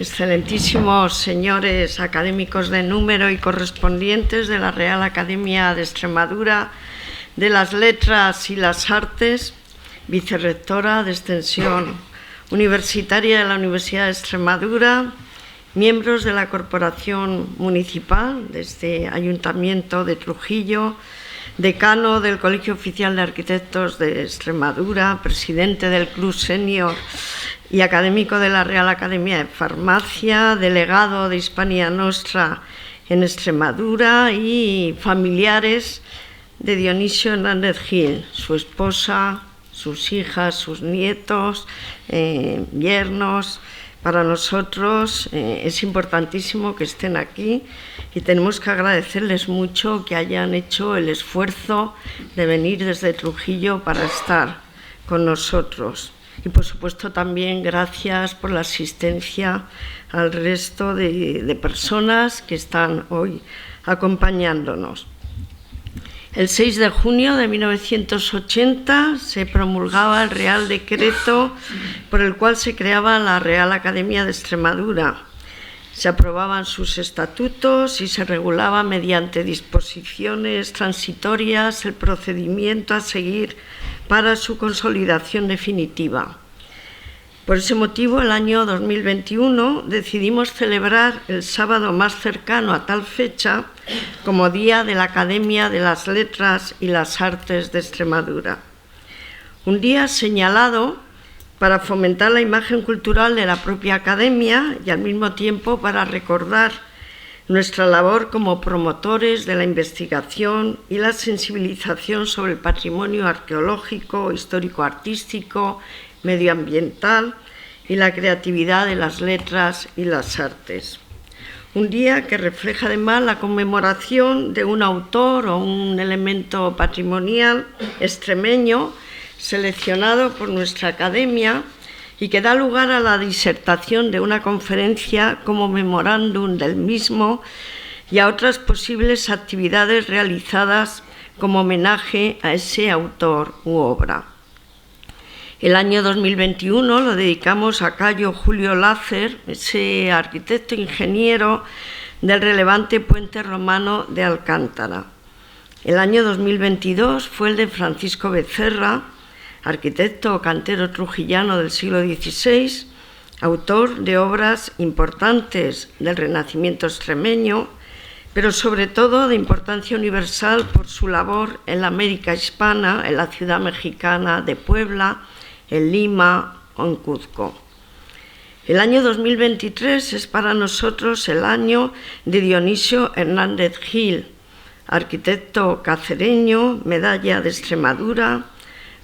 excelentísimos señores académicos de número y correspondientes de la Real Academia de Extremadura de las Letras y las Artes, vicerrectora de Extensión Universitaria de la Universidad de Extremadura, miembros de la Corporación Municipal de este Ayuntamiento de Trujillo, decano del Colegio Oficial de Arquitectos de Extremadura, presidente del Club Senior y académico de la Real Academia de Farmacia, delegado de Hispania Nostra en Extremadura y familiares de Dionisio Hernández Gil, su esposa, sus hijas, sus nietos, yernos. Para nosotros es importantísimo que estén aquí y tenemos que agradecerles mucho que hayan hecho el esfuerzo de venir desde Trujillo para estar con nosotros. Y, por supuesto, también gracias por la asistencia al resto de personas que están hoy acompañándonos. El 6 de junio de 1980 se promulgaba el Real Decreto por el cual se creaba la Real Academia de Extremadura. Se aprobaban sus estatutos y se regulaba mediante disposiciones transitorias el procedimiento a seguir para su consolidación definitiva. Por ese motivo, el año 2021 decidimos celebrar el sábado más cercano a tal fecha como Día de la Academia de las Letras y las Artes de Extremadura. Un día señalado para fomentar la imagen cultural de la propia Academia y al mismo tiempo para recordar nuestra labor como promotores de la investigación y la sensibilización sobre el patrimonio arqueológico, histórico-artístico, medioambiental y la creatividad de las letras y las artes. Un día que refleja además la conmemoración de un autor o un elemento patrimonial extremeño seleccionado por nuestra academia y que da lugar a la disertación de una conferencia como memorándum del mismo y a otras posibles actividades realizadas como homenaje a ese autor u obra. El año 2021 lo dedicamos a Cayo Julio Lácer, ese arquitecto ingeniero del relevante puente romano de Alcántara. El año 2022 fue el de Francisco Becerra, arquitecto cantero trujillano del siglo XVI, autor de obras importantes del Renacimiento extremeño, pero sobre todo de importancia universal por su labor en la América hispana, en la ciudad mexicana de Puebla, en Lima o en Cuzco. El año 2023 es para nosotros el año de Dionisio Hernández Gil, arquitecto cacereño, medalla de Extremadura,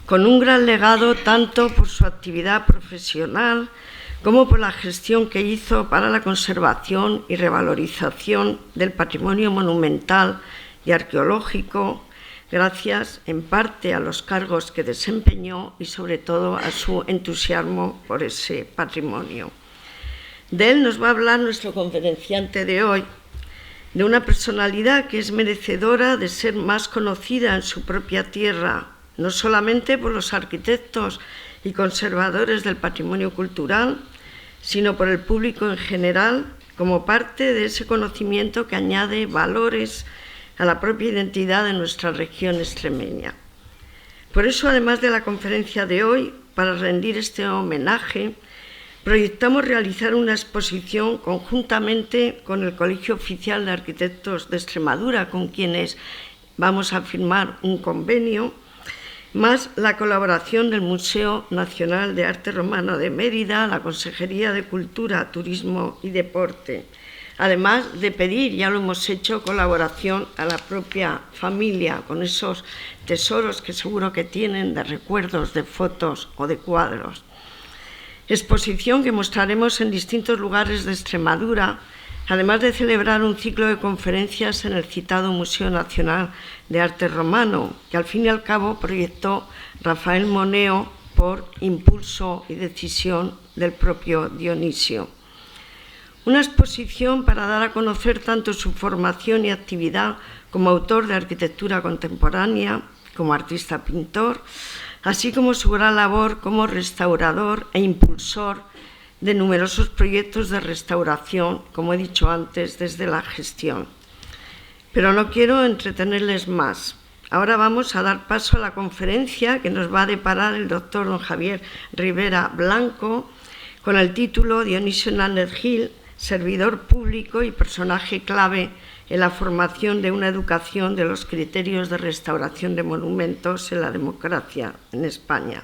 con un gran legado tanto por su actividad profesional como por la gestión que hizo para la conservación y revalorización del patrimonio monumental y arqueológico, gracias en parte a los cargos que desempeñó y sobre todo a su entusiasmo por ese patrimonio. De él nos va a hablar nuestro conferenciante de hoy, de una personalidad que es merecedora de ser más conocida en su propia tierra, no solamente por los arquitectos y conservadores del patrimonio cultural, sino por el público en general, como parte de ese conocimiento que añade valores a la propia identidad de nuestra región extremeña. Por eso, además de la conferencia de hoy, para rendir este homenaje, proyectamos realizar una exposición conjuntamente con el Colegio Oficial de Arquitectos de Extremadura, con quienes vamos a firmar un convenio, más la colaboración del Museo Nacional de Arte Romano de Mérida, la Consejería de Cultura, Turismo y Deporte, además de pedir, ya lo hemos hecho, colaboración a la propia familia con esos tesoros que seguro que tienen de recuerdos, de fotos o de cuadros. Exposición que mostraremos en distintos lugares de Extremadura, además de celebrar un ciclo de conferencias en el citado Museo Nacional de Arte Romano, que al fin y al cabo proyectó Rafael Moneo por impulso y decisión del propio Dionisio. Una exposición para dar a conocer tanto su formación y actividad como autor de arquitectura contemporánea, como artista pintor, así como su gran labor como restaurador e impulsor de numerosos proyectos de restauración, como he dicho antes, desde la gestión. Pero no quiero entretenerles más. Ahora vamos a dar paso a la conferencia que nos va a deparar el doctor don Javier Rivera Blanco, con el título Dionisio Hernández Gil, servidor público y personaje clave en la formación de una educación de los criterios de restauración de monumentos en la democracia en España.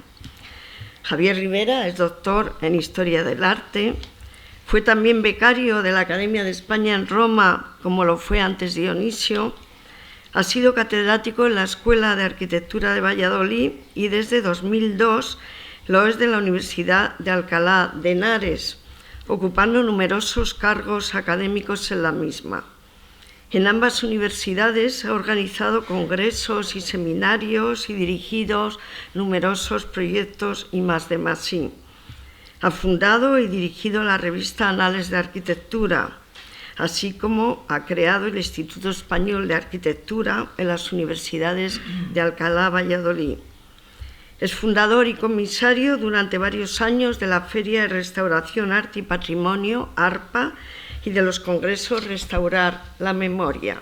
Javier Rivera es doctor en Historia del Arte, fue también becario de la Academia de España en Roma, como lo fue antes Dionisio. Ha sido catedrático en la Escuela de Arquitectura de Valladolid y desde 2002 lo es de la Universidad de Alcalá de Henares, ocupando numerosos cargos académicos en la misma. En ambas universidades ha organizado congresos y seminarios y dirigido numerosos proyectos y más de más. Sí. Ha fundado y dirigido la revista Anales de Arquitectura, así como ha creado el Instituto Español de Arquitectura en las universidades de Alcalá, Valladolid. Es fundador y comisario durante varios años de la Feria de Restauración, Arte y Patrimonio, ARPA, y de los congresos Restaurar la Memoria.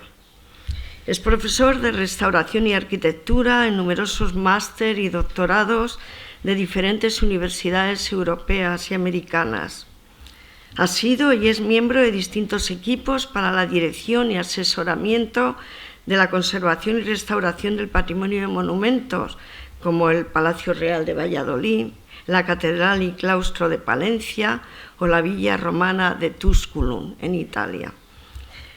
Es profesor de Restauración y Arquitectura en numerosos máster y doctorados de diferentes universidades europeas y americanas. Ha sido y es miembro de distintos equipos para la dirección y asesoramiento de la conservación y restauración del patrimonio de monumentos, como el Palacio Real de Valladolid, la Catedral y Claustro de Palencia o la Villa Romana de Tusculum, en Italia.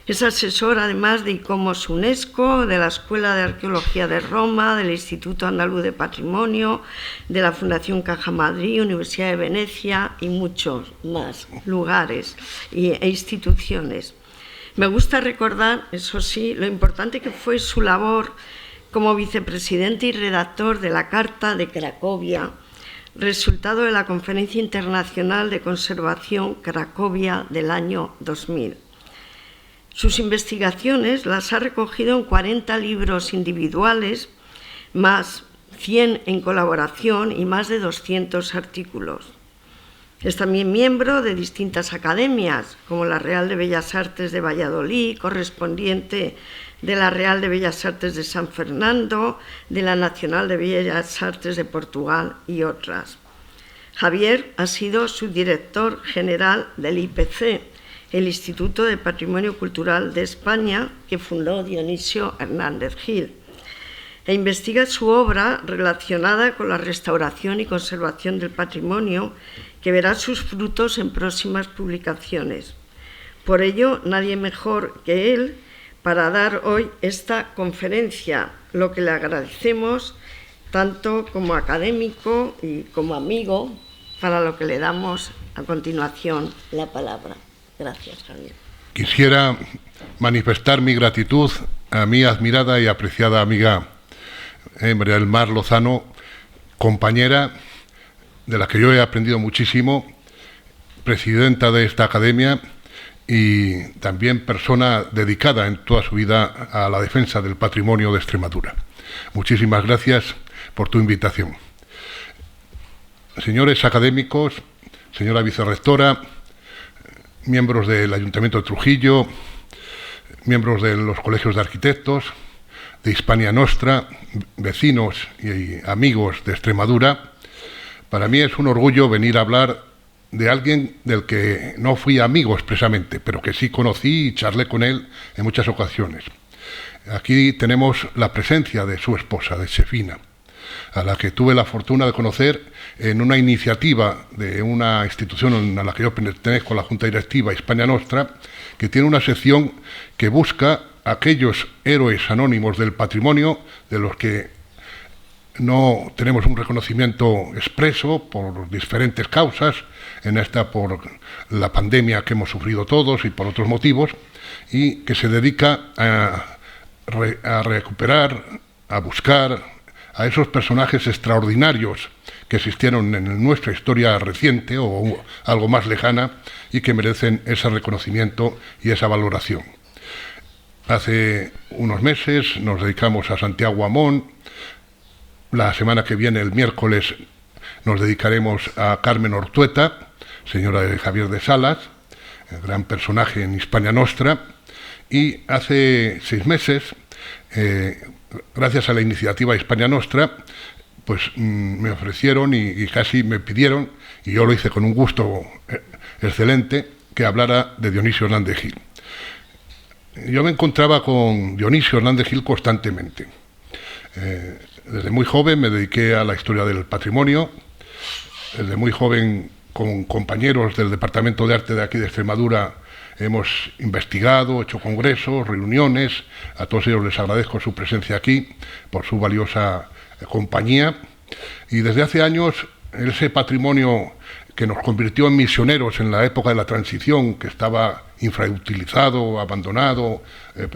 Es asesor, además, de ICOMOS UNESCO, de la Escuela de Arqueología de Roma, del Instituto Andaluz de Patrimonio, de la Fundación Caja Madrid, Universidad de Venecia y muchos más lugares e instituciones. Me gusta recordar, eso sí, lo importante que fue su labor como vicepresidente y redactor de la Carta de Cracovia, resultado de la Conferencia Internacional de Conservación Cracovia del año 2000. Sus investigaciones las ha recogido en 40 libros individuales, más 100 en colaboración y más de 200 artículos. Es también miembro de distintas academias, como la Real de Bellas Artes de Valladolid, correspondiente de la Real de Bellas Artes de San Fernando, de la Nacional de Bellas Artes de Portugal y otras. Javier ha sido subdirector general del IPC, el Instituto de Patrimonio Cultural de España, que fundó Dionisio Hernández Gil, e investiga su obra relacionada con la restauración y conservación del patrimonio, que verá sus frutos en próximas publicaciones. Por ello, nadie mejor que él para dar hoy esta conferencia, lo que le agradecemos tanto como académico y como amigo, para lo que le damos a continuación la palabra. Gracias, Javier. Quisiera manifestar mi gratitud a mi admirada y apreciada amiga María del Mar Lozano, compañera de la que yo he aprendido muchísimo, presidenta de esta academia y también persona dedicada en toda su vida a la defensa del patrimonio de Extremadura. Muchísimas gracias por tu invitación. Señores académicos, señora vicerrectora, miembros del Ayuntamiento de Trujillo, miembros de los colegios de arquitectos, de Hispania Nostra, vecinos y amigos de Extremadura, para mí es un orgullo venir a hablar de alguien del que no fui amigo expresamente, pero que sí conocí y charlé con él en muchas ocasiones. Aquí tenemos la presencia de su esposa, de Sefina, a la que tuve la fortuna de conocer en una iniciativa de una institución a la que yo pertenezco, la Junta Directiva Hispania Nostra, que tiene una sección que busca aquellos héroes anónimos del patrimonio de los que no tenemos un reconocimiento expreso por diferentes causas, en esta por la pandemia que hemos sufrido todos y por otros motivos, y que se dedica a recuperar, a buscar a esos personajes extraordinarios que existieron en nuestra historia reciente o algo más lejana y que merecen ese reconocimiento y esa valoración. Hace unos meses nos dedicamos a Santiago Amón. La semana que viene, el miércoles, nos dedicaremos a Carmen Ortueta, señora de Javier de Salas, el gran personaje en Hispania Nostra, y hace 6 meses, gracias a la iniciativa Hispania Nostra, pues me ofrecieron y casi me pidieron, y yo lo hice con un gusto excelente, que hablara de Dionisio Hernández Gil. Yo me encontraba con Dionisio Hernández Gil constantemente. Desde muy joven me dediqué a la historia del patrimonio. Desde muy joven, con compañeros del Departamento de Arte de aquí de Extremadura, hemos investigado, hecho congresos, reuniones. A todos ellos les agradezco su presencia aquí, por su valiosa compañía. Y desde hace años, ese patrimonio que nos convirtió en misioneros en la época de la transición, que estaba infrautilizado, abandonado,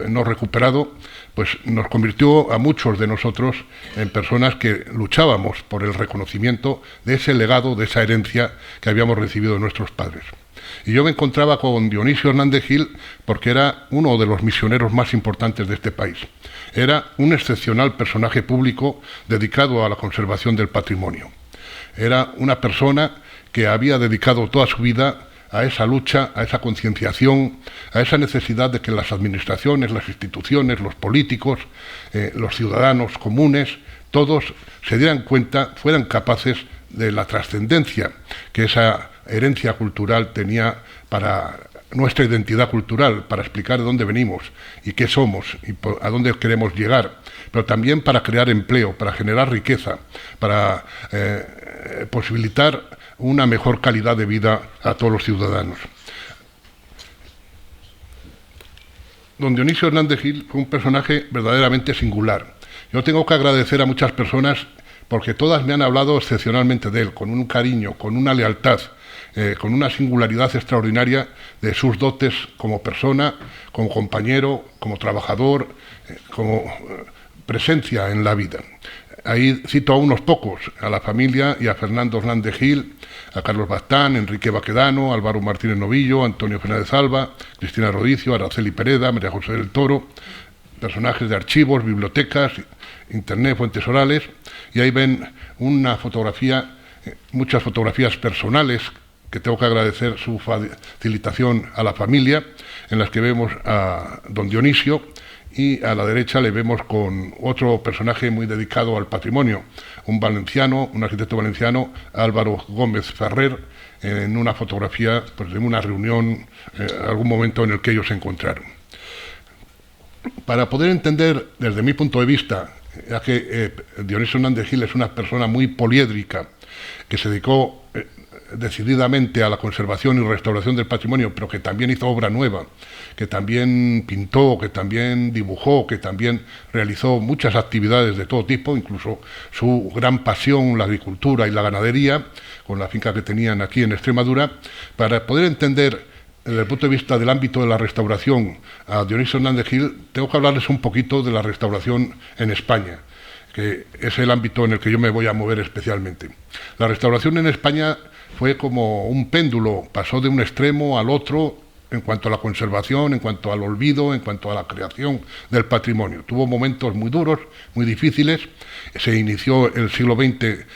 no recuperado, pues nos convirtió a muchos de nosotros en personas que luchábamos por el reconocimiento de ese legado, de esa herencia que habíamos recibido de nuestros padres. Y yo me encontraba con Dionisio Hernández Gil porque era uno de los misioneros más importantes de este país. Era un excepcional personaje público dedicado a la conservación del patrimonio. Era una persona que había dedicado toda su vida a esa lucha, a esa concienciación, a esa necesidad de que las administraciones, las instituciones, los políticos, los ciudadanos comunes, todos se dieran cuenta, fueran capaces de la trascendencia que esa herencia cultural tenía para nuestra identidad cultural, para explicar de dónde venimos y qué somos y a dónde queremos llegar, pero también para crear empleo, para generar riqueza, para posibilitar una mejor calidad de vida a todos los ciudadanos. Don Dionisio Hernández Gil fue un personaje verdaderamente singular. Yo tengo que agradecer a muchas personas porque todas me han hablado excepcionalmente de él, con un cariño, con una lealtad, con una singularidad extraordinaria de sus dotes como persona, como compañero, como trabajador, como presencia en la vida. Ahí cito a unos pocos, a la familia y a Fernando Hernández Gil, a Carlos Bastán, Enrique Baquedano, Álvaro Martínez Novillo, Antonio Fernández Alba, Cristina Rodicio, Araceli Pereda, María José del Toro, personajes de archivos, bibliotecas, internet, fuentes orales, y ahí ven una fotografía, muchas fotografías personales, que tengo que agradecer su facilitación a la familia, en las que vemos a don Dionisio, y a la derecha le vemos con otro personaje muy dedicado al patrimonio, un valenciano, un arquitecto valenciano, Álvaro Gómez Ferrer, en una fotografía pues, de una reunión, algún momento en el que ellos se encontraron. Para poder entender, desde mi punto de vista, ya que Dionisio Hernández Gil es una persona muy poliédrica, que se dedicó decididamente a la conservación y restauración del patrimonio, pero que también hizo obra nueva, que también pintó, que también dibujó, que también realizó muchas actividades de todo tipo, incluso su gran pasión, la agricultura y la ganadería, con la finca que tenían aquí en Extremadura. Para poder entender desde el punto de vista del ámbito de la restauración a Dionisio Hernández Gil, tengo que hablarles un poquito de la restauración en España, que es el ámbito en el que yo me voy a mover especialmente. La restauración en España fue como un péndulo, pasó de un extremo al otro en cuanto a la conservación, en cuanto al olvido, en cuanto a la creación del patrimonio. Tuvo momentos muy duros, muy difíciles. Se inició el siglo XX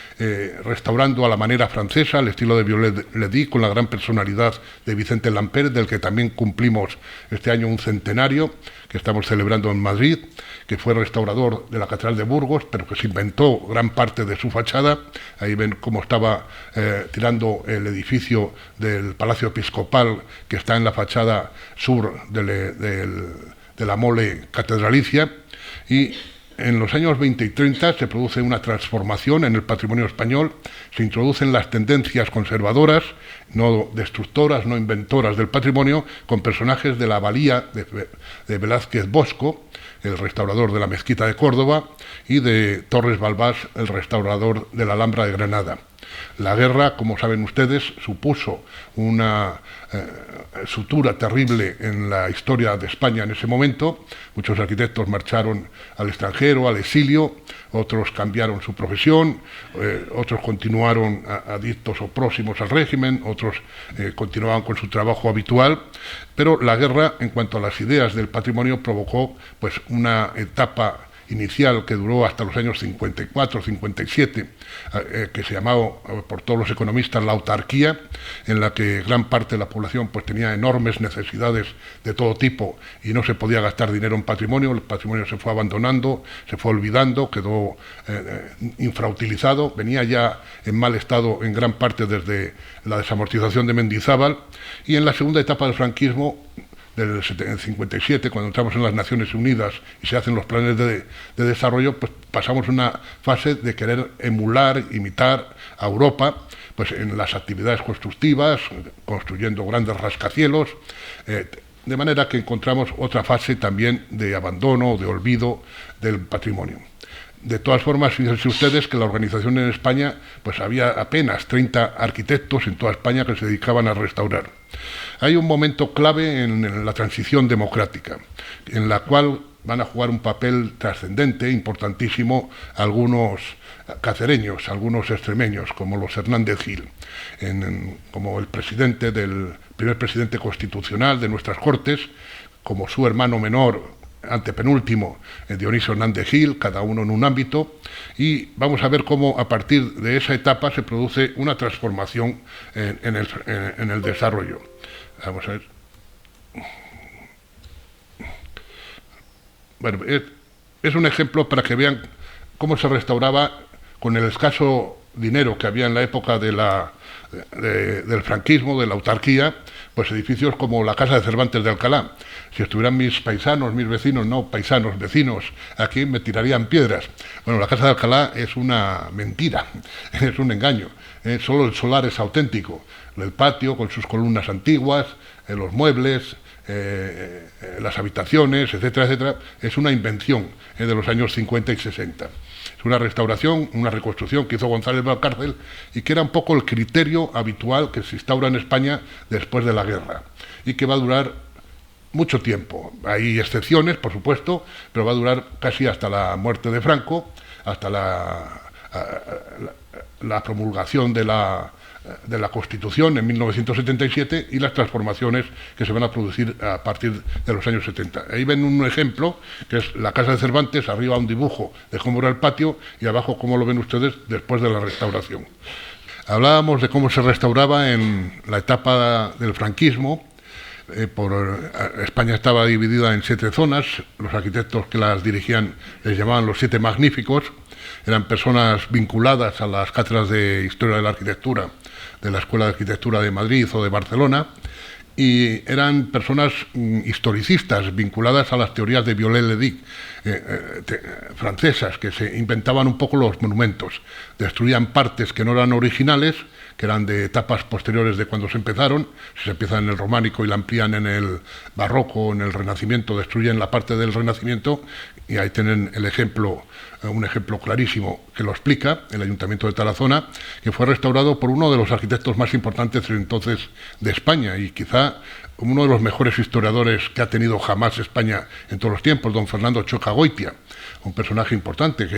restaurando a la manera francesa, al estilo de Viollet-le-Duc, con la gran personalidad de Vicente Lampert, del que también cumplimos este año un centenario, que estamos celebrando en Madrid, que fue restaurador de la Catedral de Burgos, pero que se inventó gran parte de su fachada. Ahí ven cómo estaba tirando el edificio del Palacio Episcopal, que está en la fachada sur de la mole catedralicia. Y en los años 20 y 30 se produce una transformación en el patrimonio español, se introducen las tendencias conservadoras, no destructoras, no inventoras del patrimonio, con personajes de la valía de Velázquez Bosco, el restaurador de la Mezquita de Córdoba, y de Torres Balbás, el restaurador de la Alhambra de Granada. La guerra, como saben ustedes, supuso una sutura terrible en la historia de España en ese momento. Muchos arquitectos marcharon al extranjero, al exilio, otros cambiaron su profesión, otros continuaron adictos o próximos al régimen, otros continuaban con su trabajo habitual, pero la guerra, en cuanto a las ideas del patrimonio, provocó pues una etapa inicial que duró hasta los años 54, 57, que se llamaba por todos los economistas la autarquía, en la que gran parte de la población pues tenía enormes necesidades de todo tipo y no se podía gastar dinero en patrimonio. El patrimonio se fue abandonando, se fue olvidando, quedó infrautilizado, venía ya en mal estado en gran parte desde la desamortización de Mendizábal, y en la segunda etapa del franquismo, del 57, cuando entramos en las Naciones Unidas y se hacen los planes de desarrollo, pues pasamos una fase de querer emular, imitar a Europa, pues en las actividades constructivas, construyendo grandes rascacielos, de manera que encontramos otra fase también de abandono, de olvido del patrimonio. De todas formas, fíjense ustedes que la organización en España, pues había apenas 30 arquitectos en toda España que se dedicaban a restaurar. Hay un momento clave en la transición democrática, en la cual van a jugar un papel trascendente, importantísimo, algunos cacereños, algunos extremeños, como los Hernández Gil, como el primer presidente constitucional de nuestras Cortes, como su hermano menor, antepenúltimo, Dionisio Hernández Gil, cada uno en un ámbito, y vamos a ver cómo a partir de esa etapa se produce una transformación en el desarrollo. Vamos a ver. Bueno, es un ejemplo para que vean cómo se restauraba con el escaso dinero que había en la época del franquismo, de la autarquía, pues edificios como la Casa de Cervantes de Alcalá. Si estuvieran mis paisanos, mis vecinos, no paisanos, vecinos, aquí me tirarían piedras. Bueno, la Casa de Alcalá es una mentira, es un engaño. Solo el solar es auténtico. El patio con sus columnas antiguas, los muebles, las habitaciones, etcétera, etcétera, es una invención de los años 50 y 60. Es una restauración, una reconstrucción que hizo González Valcárcel y que era un poco el criterio habitual que se instaura en España después de la guerra y que va a durar mucho tiempo. Hay excepciones, por supuesto, pero va a durar casi hasta la muerte de Franco, hasta la promulgación de la Constitución en 1977 y las transformaciones que se van a producir a partir de los años 70. Ahí ven un ejemplo, que es la Casa de Cervantes, arriba un dibujo de cómo era el patio y abajo cómo lo ven ustedes después de la restauración. Hablábamos de cómo se restauraba en la etapa del franquismo. España estaba dividida en 7 zonas, los arquitectos que las dirigían les llamaban los 7 magníficos, eran personas vinculadas a las cátedras de Historia de la Arquitectura de la Escuela de Arquitectura de Madrid o de Barcelona, y eran personas historicistas vinculadas a las teorías de Viollet-le-Duc, francesas, que se inventaban un poco los monumentos, destruían partes que no eran originales, que eran de etapas posteriores de cuando se empezaron. Si se empieza en el románico y la amplían en el barroco o en el renacimiento, destruyen la parte del renacimiento, y ahí tienen el ejemplo, un ejemplo clarísimo que lo explica, el Ayuntamiento de Tarazona, que fue restaurado por uno de los arquitectos más importantes entonces de España y quizá uno de los mejores historiadores que ha tenido jamás España en todos los tiempos, don Fernando Choca-Goitia, un personaje importante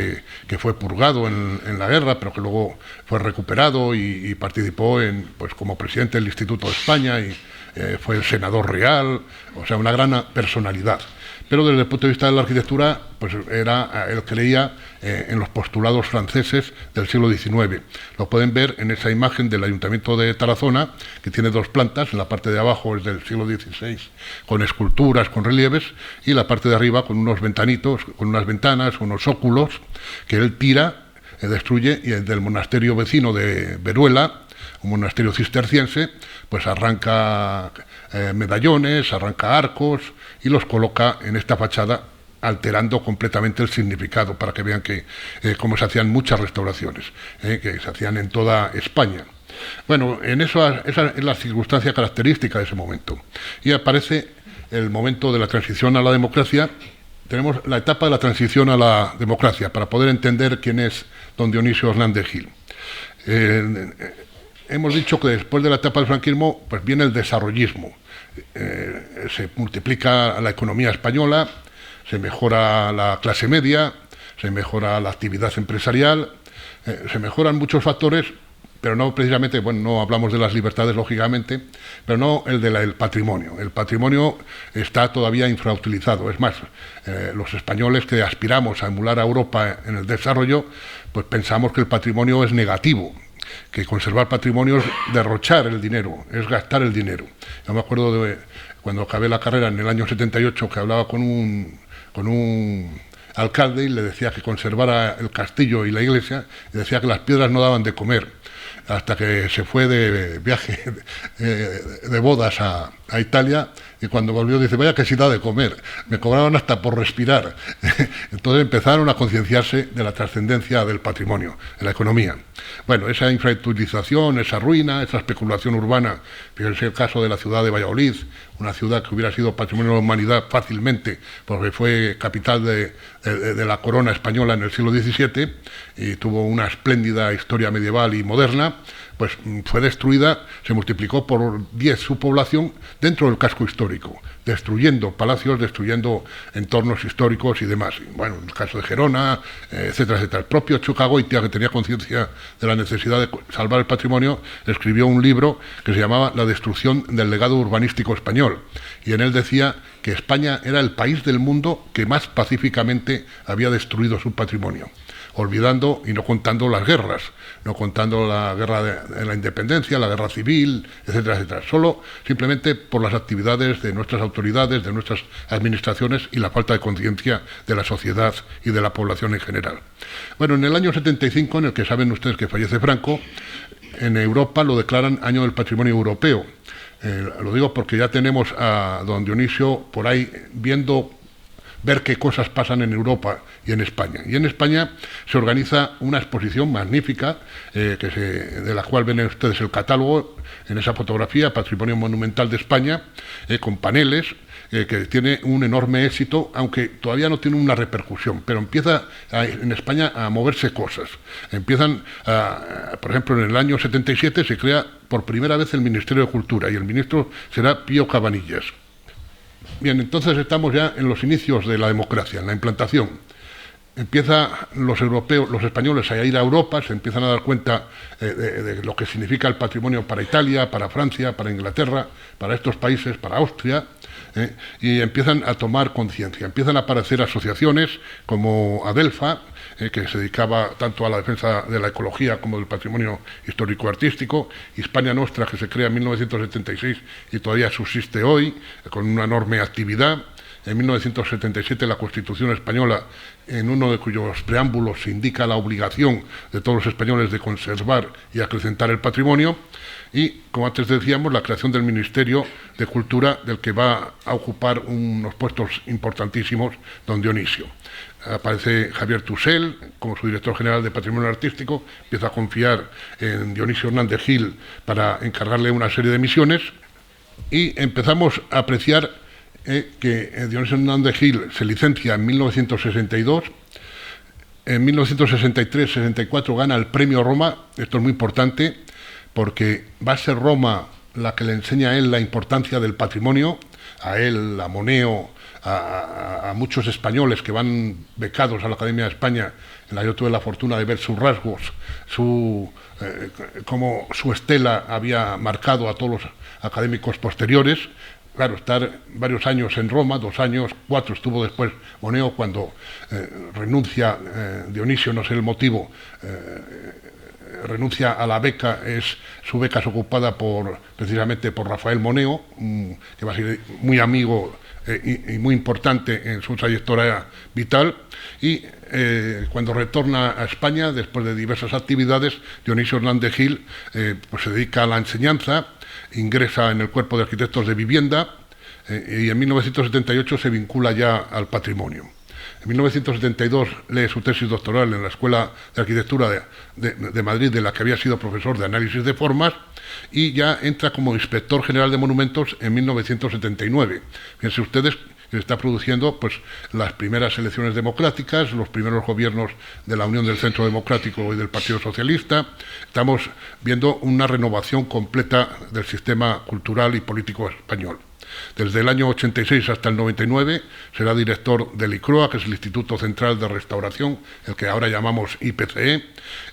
que fue purgado en la guerra, pero que luego fue recuperado y participó pues como presidente del Instituto de España y fue el senador real, o sea, una gran personalidad. Pero desde el punto de vista de la arquitectura, pues él creía en los postulados franceses del siglo XIX. Lo pueden ver en esa imagen del Ayuntamiento de Tarazona, que tiene 2 plantas. En la parte de abajo es del siglo XVI, con esculturas, con relieves, y la parte de arriba con unos ventanitos, con unas ventanas, unos óculos, que él tira, destruye, y el del monasterio vecino de Veruela, un monasterio cisterciense, pues arranca medallones, arranca arcos y los coloca en esta fachada, alterando completamente el significado, para que vean cómo se hacían muchas restauraciones, que se hacían en toda España. Bueno, esa es la circunstancia característica de ese momento. Y aparece el momento de la transición a la democracia. Tenemos la etapa de la transición a la democracia, para poder entender quién es don Dionisio Hernández Gil. Hemos dicho que después de la etapa del franquismo pues viene el desarrollismo. Se multiplica la economía española, se mejora la clase media, se mejora la actividad empresarial, se mejoran muchos factores, pero no precisamente, bueno, no hablamos de las libertades, lógicamente, pero no el del patrimonio. El patrimonio está todavía infrautilizado. Es más, los españoles que aspiramos a emular a Europa en el desarrollo, pues pensamos que el patrimonio es negativo, que conservar patrimonio es derrochar el dinero, es gastar el dinero. Yo me acuerdo de cuando acabé la carrera en el año 78, que hablaba con un alcalde y le decía que conservara el castillo y la iglesia, y decía que las piedras no daban de comer, hasta que se fue de viaje de bodas a Italia, y cuando volvió dice, vaya que sí da de comer, me cobraban hasta por respirar. Entonces empezaron a concienciarse de la trascendencia del patrimonio en la economía. Bueno, esa infrautilización, esa ruina, esa especulación urbana, fíjense el caso de la ciudad de Valladolid, una ciudad que hubiera sido patrimonio de la humanidad fácilmente, porque fue capital de la corona española en el siglo XVII y tuvo una espléndida historia medieval y moderna, pues fue destruida, se multiplicó por 10 su población dentro del casco histórico, destruyendo palacios, destruyendo entornos históricos y demás. Y bueno, en el caso de Gerona, etcétera, etcétera. El propio Chucagoitia, que tenía conciencia de la necesidad de salvar el patrimonio, escribió un libro que se llamaba La destrucción del legado urbanístico español. Y en él decía que España era el país del mundo que más pacíficamente había destruido su patrimonio, olvidando y no contando las guerras, no contando la guerra de la independencia, la guerra civil, etcétera, etcétera, solo simplemente por las actividades de nuestras autoridades, de nuestras administraciones y la falta de conciencia de la sociedad y de la población en general. Bueno, en el año 75, en el que saben ustedes que fallece Franco, en Europa lo declaran Año del Patrimonio Europeo. Lo digo porque ya tenemos a don Dionisio por ahí ver qué cosas pasan en Europa y en España. Y en España se organiza una exposición magnífica, de la cual ven ustedes el catálogo en esa fotografía, Patrimonio Monumental de España, con paneles, que tiene un enorme éxito, aunque todavía no tiene una repercusión, pero empieza en España a moverse cosas. Por ejemplo, en el año 77 se crea por primera vez el Ministerio de Cultura, y el ministro será Pío Cabanillas. Bien, entonces estamos ya en los inicios de la democracia, en la implantación. Empiezan los españoles a ir a Europa, se empiezan a dar cuenta de lo que significa el patrimonio para Italia, para Francia, para Inglaterra, para estos países, para Austria, y empiezan a tomar conciencia. Empiezan a aparecer asociaciones como Adelfa, que se dedicaba tanto a la defensa de la ecología como del patrimonio histórico-artístico, Hispania Nostra, que se crea en 1976 y todavía subsiste hoy, con una enorme actividad. En 1977 la Constitución española, en uno de cuyos preámbulos se indica la obligación de todos los españoles de conservar y acrecentar el patrimonio, y, como antes decíamos, la creación del Ministerio de Cultura, del que va a ocupar unos puestos importantísimos don Dionisio. Aparece Javier Tusell como su director general de Patrimonio Artístico, empieza a confiar en Dionisio Hernández Gil para encargarle una serie de misiones, y empezamos a apreciar que Dionisio Hernández Gil se licencia en 1962, en 1963-64 gana el Premio Roma. Esto es muy importante porque va a ser Roma la que le enseña a él la importancia del patrimonio, a él, a Moneo, a muchos españoles que van becados a la Academia de España. Yo tuve la fortuna de ver sus rasgos, cómo su estela había marcado a todos los académicos posteriores. Claro, estar varios años en Roma, 2 años, 4 estuvo después Moneo, cuando renuncia, Dionisio, no sé el motivo, renuncia a la beca. Su beca es ocupada precisamente por Rafael Moneo, que va a ser muy amigo y muy importante en su trayectoria vital, y cuando retorna a España, después de diversas actividades, Dionisio Hernández Gil pues se dedica a la enseñanza, ingresa en el Cuerpo de Arquitectos de Vivienda, y en 1978 se vincula ya al patrimonio. En 1972 lee su tesis doctoral en la Escuela de Arquitectura de Madrid, de la que había sido profesor de análisis de formas, y ya entra como inspector general de monumentos en 1979. Fíjense ustedes que se está produciendo pues las primeras elecciones democráticas, los primeros gobiernos de la Unión del Centro Democrático y del Partido Socialista. Estamos viendo una renovación completa del sistema cultural y político español. Desde el año 86 hasta el 99 será director del ICROA, que es el Instituto Central de Restauración, el que ahora llamamos IPCE.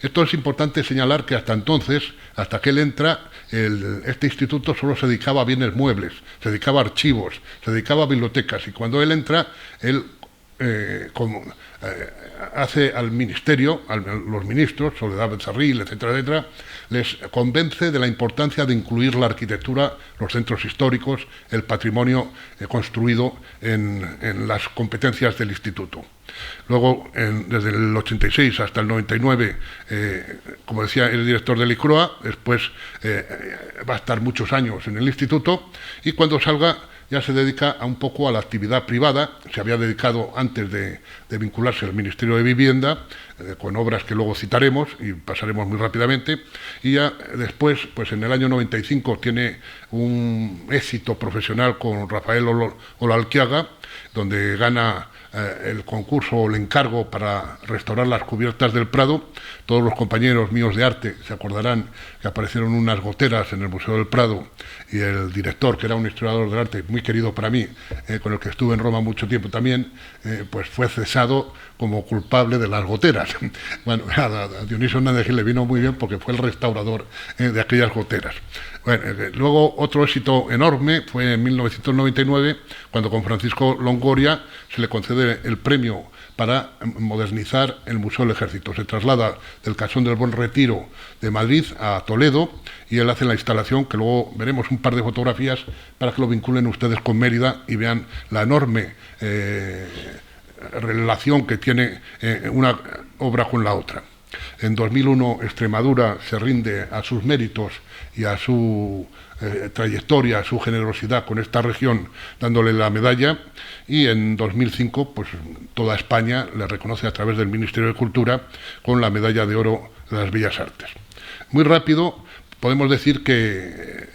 Esto es importante señalar que hasta entonces, hasta que él entra, este instituto solo se dedicaba a bienes muebles, se dedicaba a archivos, se dedicaba a bibliotecas, y cuando él entra, él hace al ministerio, a los ministros, Soledad Becerril, etcétera, etcétera, les convence de la importancia de incluir la arquitectura, los centros históricos, el patrimonio construido en las competencias del instituto. Luego, desde el 86 hasta el 99, como decía, es director del ICROA, después va a estar muchos años en el instituto, y cuando salga ya se dedica un poco a la actividad privada. Se había dedicado antes de vincularse al Ministerio de Vivienda, con obras que luego citaremos y pasaremos muy rápidamente, y ya después, pues en el año 95, tiene un éxito profesional con Rafael Olalquiaga, donde gana el concurso o el encargo para restaurar las cubiertas del Prado. Todos los compañeros míos de arte se acordarán que aparecieron unas goteras en el Museo del Prado, y el director, que era un historiador del arte muy querido para mí, con el que estuve en Roma mucho tiempo también, pues fue cesado como culpable de las goteras. Bueno, a Dionisio Hernández Gil le vino muy bien porque fue el restaurador de aquellas goteras. Bueno, luego otro éxito enorme fue en 1999, cuando con Francisco Longoria se le concede el premio para modernizar el Museo del Ejército. Se traslada del Casón del Buen Retiro de Madrid a Toledo, y él hace la instalación, que luego veremos un par de fotografías para que lo vinculen ustedes con Mérida y vean la enorme relación que tiene una obra con la otra. En 2001 Extremadura se rinde a sus méritos y a su trayectoria, a su generosidad con esta región, dándole la medalla, y en 2005 pues toda España le reconoce a través del Ministerio de Cultura con la medalla de oro de las Bellas Artes. Muy rápido podemos decir que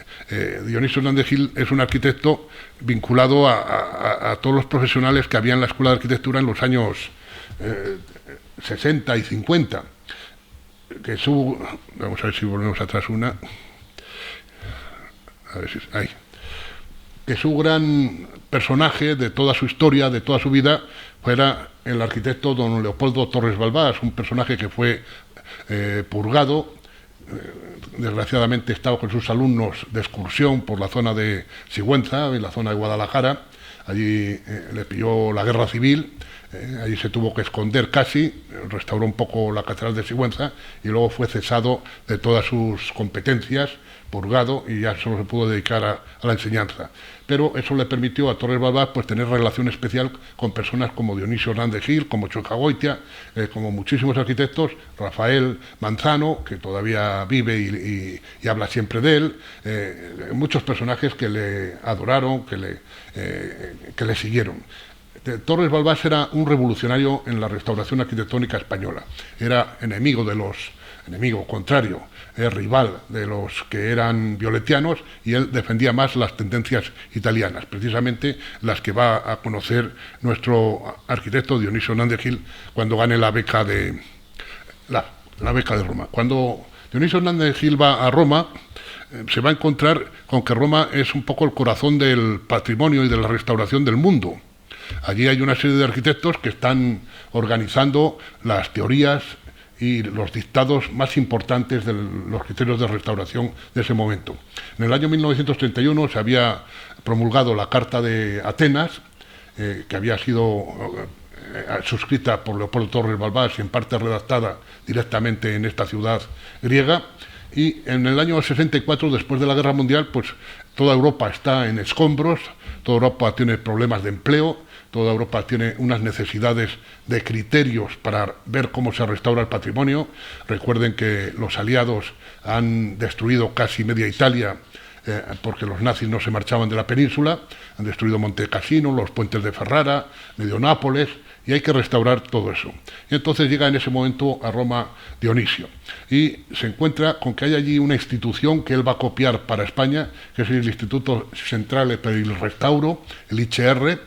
Dionisio Hernández Gil es un arquitecto vinculado a todos los profesionales que había en la Escuela de Arquitectura en los años 60 y 50. Vamos a ver si volvemos atrás una. A ver si ahí. Que su gran personaje de toda su historia, de toda su vida, fuera el arquitecto don Leopoldo Torres Balbás, un personaje que fue purgado. Desgraciadamente estaba con sus alumnos de excursión por la zona de Sigüenza, en la zona de Guadalajara. Allí le pilló la guerra civil, allí se tuvo que esconder casi, restauró un poco la catedral de Sigüenza, y luego fue cesado de todas sus competencias, purgado, y ya solo se pudo dedicar a la enseñanza. Pero eso le permitió a Torres Balbás pues tener relación especial con personas como Dionisio Hernández Gil, como Chocagoitia, como muchísimos arquitectos, Rafael Manzano, que todavía vive y habla siempre de él, muchos personajes que le adoraron, que le siguieron. Torres Balbás era un revolucionario en la restauración arquitectónica española. Era enemigo contrario, rival de los que eran violetianos, y él defendía más las tendencias italianas, precisamente las que va a conocer nuestro arquitecto Dionisio Hernández Gil cuando gane la beca de Roma. Cuando Dionisio Hernández Gil va a Roma, se va a encontrar con que Roma es un poco el corazón del patrimonio y de la restauración del mundo. Allí hay una serie de arquitectos que están organizando las teorías y los dictados más importantes de los criterios de restauración de ese momento. En el año 1931 se había promulgado la Carta de Atenas, que había sido suscrita por Leopoldo Torres Balbás y en parte redactada directamente en esta ciudad griega, y en el año 64, después de la Guerra Mundial, pues toda Europa está en escombros, toda Europa tiene problemas de empleo, toda Europa tiene unas necesidades de criterios para ver cómo se restaura el patrimonio. Recuerden que los aliados han destruido casi media Italia, porque los nazis no se marchaban de la península, han destruido Monte Cassino, los puentes de Ferrara, medio Nápoles, y hay que restaurar todo eso. Y entonces llega en ese momento a Roma Dionisio, y se encuentra con que hay allí una institución que él va a copiar para España, que es el Instituto Centrale per il Restauro, el ICR,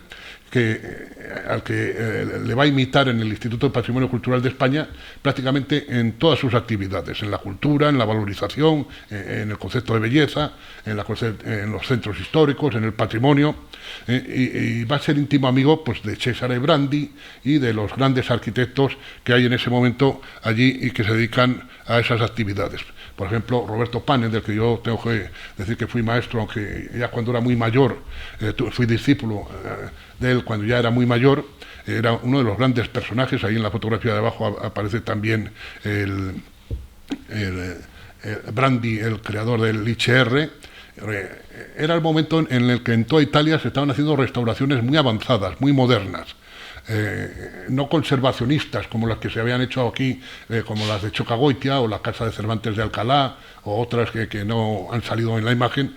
al que le va a imitar en el Instituto de Patrimonio Cultural de España prácticamente en todas sus actividades, en la cultura, en la valorización, en el concepto de belleza, en los centros históricos, en el patrimonio, y va a ser íntimo amigo pues, de Cesare Brandi y de los grandes arquitectos que hay en ese momento allí y que se dedican a esas actividades. Por ejemplo, Roberto Pane, del que yo tengo que decir que fui maestro, aunque ya cuando era muy mayor, fui discípulo de él cuando ya era muy mayor, era uno de los grandes personajes. Ahí en la fotografía de abajo aparece también el Brandi, el creador del ICR. Era el momento en el que en toda Italia se estaban haciendo restauraciones muy avanzadas, muy modernas. No conservacionistas como las que se habían hecho aquí, como las de Chocagoitia o la Casa de Cervantes de Alcalá o otras que no han salido en la imagen,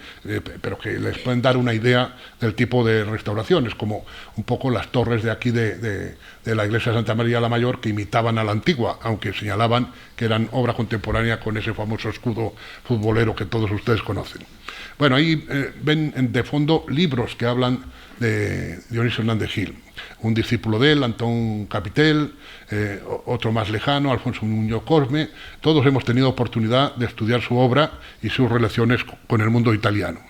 pero que les pueden dar una idea del tipo de restauraciones, como un poco las torres de aquí de la iglesia de Santa María la Mayor, que imitaban a la antigua, aunque señalaban que eran obra contemporánea con ese famoso escudo futbolero que todos ustedes conocen. Bueno, ahí ven de fondo libros que hablan de Dionisio Hernández Gil. Un discípulo de él, Antón Capitel, otro más lejano, Alfonso Muñoz Cosme. Todos hemos tenido oportunidad de estudiar su obra y sus relaciones con el mundo italiano.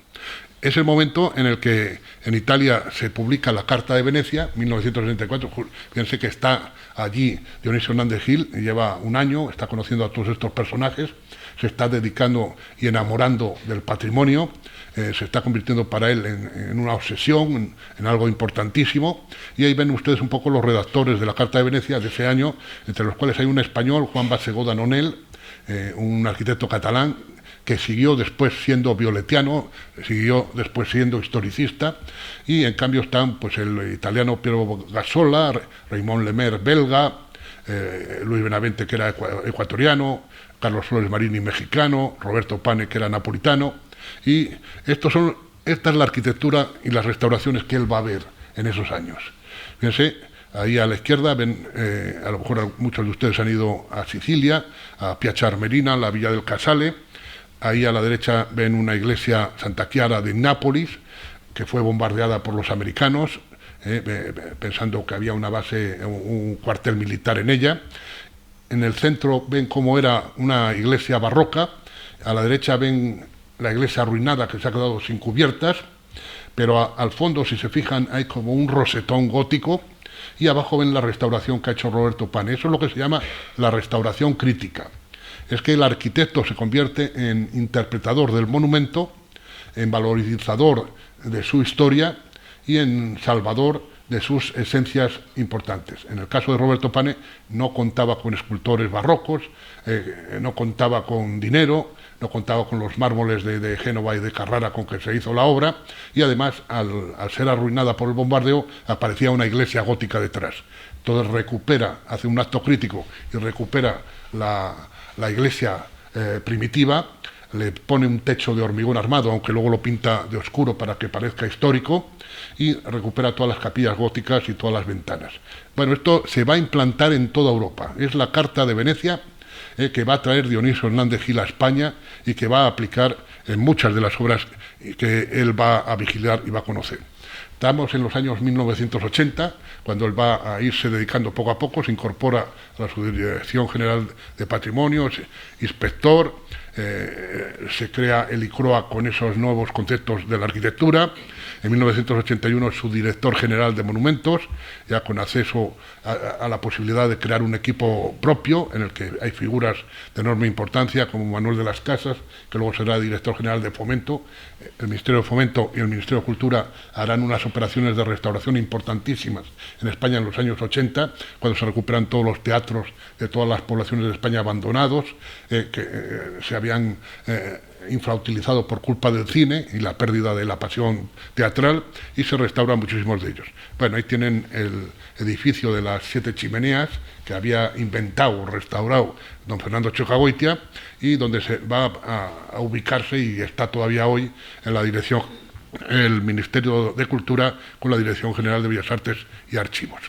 Es el momento en el que en Italia se publica la Carta de Venecia, 1964. Fíjense que está allí Dionisio Hernández Gil, lleva un año, está conociendo a todos estos personajes, se está dedicando y enamorando del patrimonio, se está convirtiendo para él en una obsesión, en algo importantísimo, y ahí ven ustedes un poco los redactores de la Carta de Venecia de ese año, entre los cuales hay un español, Juan Bassegoda Nonel, un arquitecto catalán, que siguió después siendo violetiano, siguió después siendo historicista, y en cambio están pues el italiano Piero Gassola, Raymond Lemer belga, Luis Benavente, que era ecuatoriano, Carlos Flores Marini, mexicano, Roberto Pane, que era napolitano, y esta es la arquitectura y las restauraciones que él va a ver en esos años. Fíjense, ahí a la izquierda ven, a lo mejor muchos de ustedes han ido a Sicilia, a Piazza Armerina, la Villa del Casale. Ahí a la derecha ven una iglesia Santa Chiara de Nápoles, que fue bombardeada por los americanos, pensando que había una base, un cuartel militar en ella. En el centro ven cómo era una iglesia barroca. A la derecha ven la iglesia arruinada que se ha quedado sin cubiertas, pero al fondo, si se fijan, hay como un rosetón gótico, y abajo ven la restauración que ha hecho Roberto Pane. Eso es lo que se llama la restauración crítica. Es que el arquitecto se convierte en interpretador del monumento, en valorizador de su historia y en salvador de sus esencias importantes. En el caso de Roberto Pane no contaba con escultores barrocos, no contaba con dinero, no contaba con los mármoles de Génova y de Carrara con que se hizo la obra, y además al ser arruinada por el bombardeo aparecía una iglesia gótica detrás. Entonces recupera, hace un acto crítico y recupera la iglesia primitiva, le pone un techo de hormigón armado, aunque luego lo pinta de oscuro para que parezca histórico, y recupera todas las capillas góticas y todas las ventanas. Bueno, esto se va a implantar en toda Europa. Es la Carta de Venecia que va a traer Dionisio Hernández Gil a España y que va a aplicar en muchas de las obras que él va a vigilar y va a conocer. Estamos en los años 1980, cuando él va a irse dedicando poco a poco, se incorpora a la Subdirección General de Patrimonio, inspector, se crea el ICROA con esos nuevos conceptos de la arquitectura. En 1981 es su director general de monumentos, ya con acceso a la posibilidad de crear un equipo propio en el que hay figuras de enorme importancia como Manuel de las Casas, que luego será director general de Fomento. El Ministerio de Fomento y el Ministerio de Cultura harán unas operaciones de restauración importantísimas en España en los años 80, cuando se recuperan todos los teatros de todas las poblaciones de España abandonados, que se habían infrautilizado por culpa del cine y la pérdida de la pasión teatral, y se restauran muchísimos de ellos. Bueno, ahí tienen el edificio de las 7 chimeneas que había inventado, restaurado don Fernando Chocagoitia, y donde se va a ubicarse y está todavía hoy en la dirección, el Ministerio de Cultura con la Dirección General de Bellas Artes y Archivos.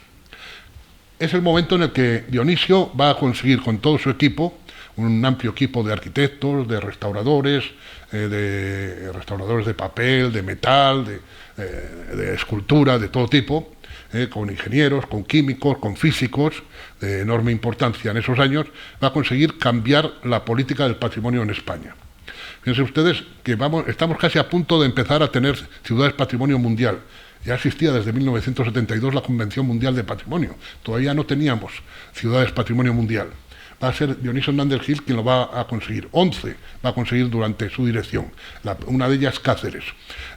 Es el momento en el que Dionisio va a conseguir con todo su equipo, un amplio equipo de arquitectos, de restauradores de papel, de metal, de escultura, de todo tipo, con ingenieros, con químicos, con físicos de enorme importancia en esos años, va a conseguir cambiar la política del patrimonio en España. Fíjense ustedes que estamos casi a punto de empezar a tener ciudades patrimonio mundial. Ya existía desde 1972 la Convención Mundial de Patrimonio. Todavía no teníamos ciudades patrimonio mundial. Va a ser Dionisio Hernández Gil quien lo va a conseguir. 11 va a conseguir durante su dirección. Una de ellas Cáceres.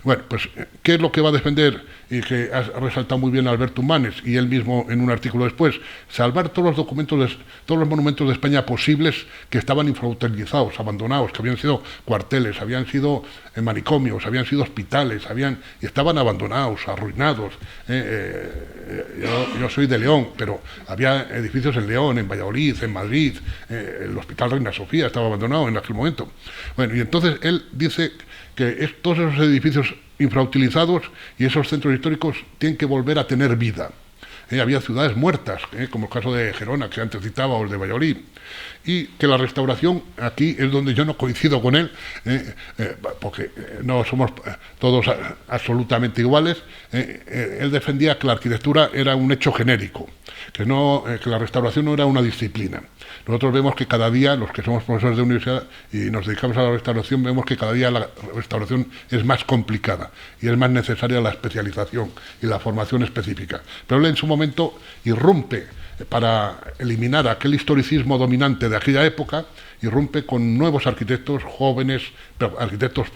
Bueno, pues, ¿qué es lo que va a defender? Y que ha resaltado muy bien Alberto Humanes y él mismo en un artículo después. Salvar todos los documentos, todos los monumentos de España posibles que estaban infrautilizados, abandonados, que habían sido cuarteles, habían sido manicomios, habían sido hospitales, y estaban abandonados, arruinados. Yo soy de León, pero había edificios en León, en Valladolid, en Madrid, el Hospital Reina Sofía estaba abandonado en aquel momento. Bueno, y entonces él dice que todos esos edificios infrautilizados y esos centros históricos tienen que volver a tener vida. Había ciudades muertas, como el caso de Gerona, que antes citaba, o el de Valladolid, y que la restauración, aquí es donde yo no coincido con él, porque no somos todos absolutamente iguales. Él defendía que la arquitectura era un hecho genérico, que la restauración no era una disciplina. Nosotros vemos que cada día, los que somos profesores de universidad y nos dedicamos a la restauración, vemos que cada día la restauración es más complicada y es más necesaria la especialización y la formación específica. Pero él en su momento irrumpe para eliminar aquel historicismo dominante de aquella época, irrumpe con nuevos arquitectos jóvenes, pero arquitectos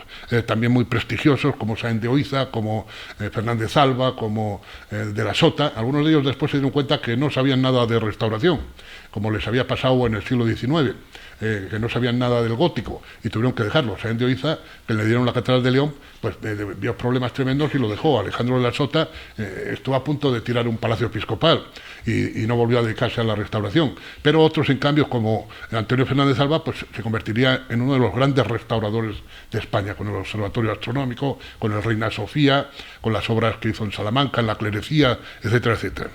también muy prestigiosos, como Sáenz de Oiza, como Fernández Alba, como de la Sota. Algunos de ellos después se dieron cuenta que no sabían nada de restauración, como les había pasado en el siglo XIX, que no sabían nada del gótico, y tuvieron que dejarlo. Sáenz de Oiza, que le dieron la Catedral de León, pues vio problemas tremendos y lo dejó. Alejandro de la Sota estuvo a punto de tirar un palacio episcopal y no volvió a dedicarse a la restauración. Pero otros, en cambio, como Antonio Fernández Alba, pues se convertiría en uno de los grandes restauradores de España, con el Observatorio Astronómico, con el Reina Sofía, con las obras que hizo en Salamanca, en la Clerecía, etcétera, etcétera.